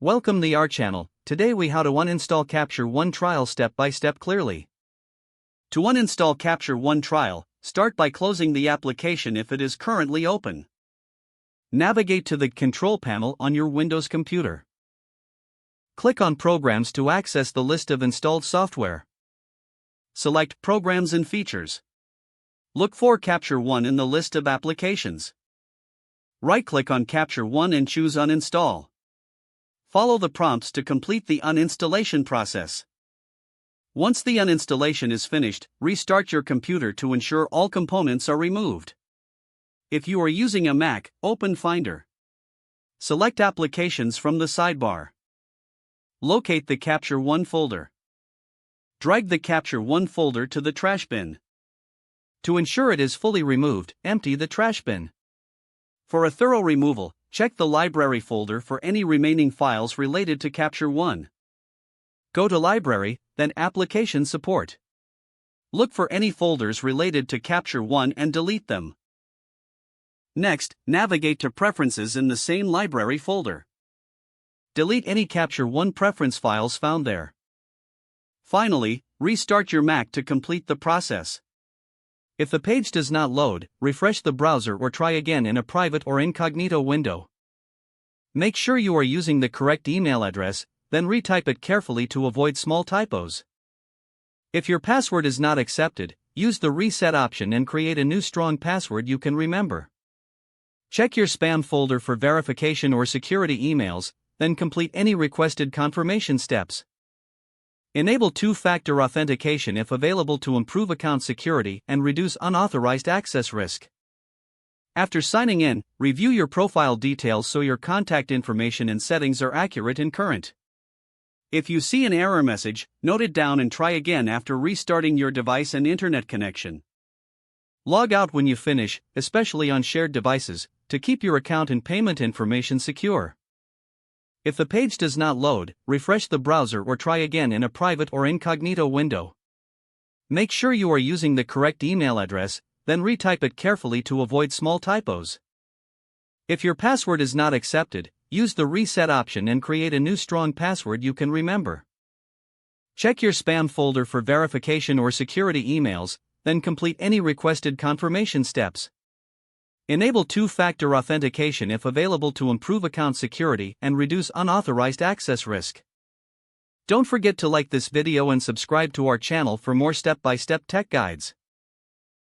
Welcome to our channel. Today we how to uninstall Capture One trial step by step clearly. To uninstall Capture One trial, start by closing the application if it is currently open. Navigate to the control panel on your Windows computer. Click on Programs to access the list of installed software. Select Programs and Features. Look for Capture One in the list of applications. Right-click on Capture One and choose Uninstall. Follow the prompts to complete the uninstallation process. Once the uninstallation is finished, restart your computer to ensure all components are removed. If you are using a Mac, open Finder. Select Applications from the sidebar. Locate the Capture One folder. Drag the Capture One folder to the trash bin. To ensure it is fully removed, empty the trash bin. For a thorough removal, check the Library folder for any remaining files related to Capture One. Go to Library, then Application Support. Look for any folders related to Capture One and delete them. Next, navigate to Preferences in the same Library folder. Delete any Capture One preference files found there. Finally, restart your Mac to complete the process. If the page does not load, refresh the browser or try again in a private or incognito window. Make sure you are using the correct email address, then retype it carefully to avoid small typos. If your password is not accepted, use the reset option and create a new strong password you can remember. Check your spam folder for verification or security emails, then complete any requested confirmation steps. Enable two-factor authentication if available to improve account security and reduce unauthorized access risk. After signing in, review your profile details so your contact information and settings are accurate and current. If you see an error message, note it down and try again after restarting your device and internet connection. Log out when you finish, especially on shared devices, to keep your account and payment information secure. If the page does not load, refresh the browser or try again in a private or incognito window. Make sure you are using the correct email address, then retype it carefully to avoid small typos. If your password is not accepted, use the reset option and create a new strong password you can remember. Check your spam folder for verification or security emails, then complete any requested confirmation steps. Enable two-factor authentication if available to improve account security and reduce unauthorized access risk. Don't forget to like this video and subscribe to our channel for more step-by-step tech guides.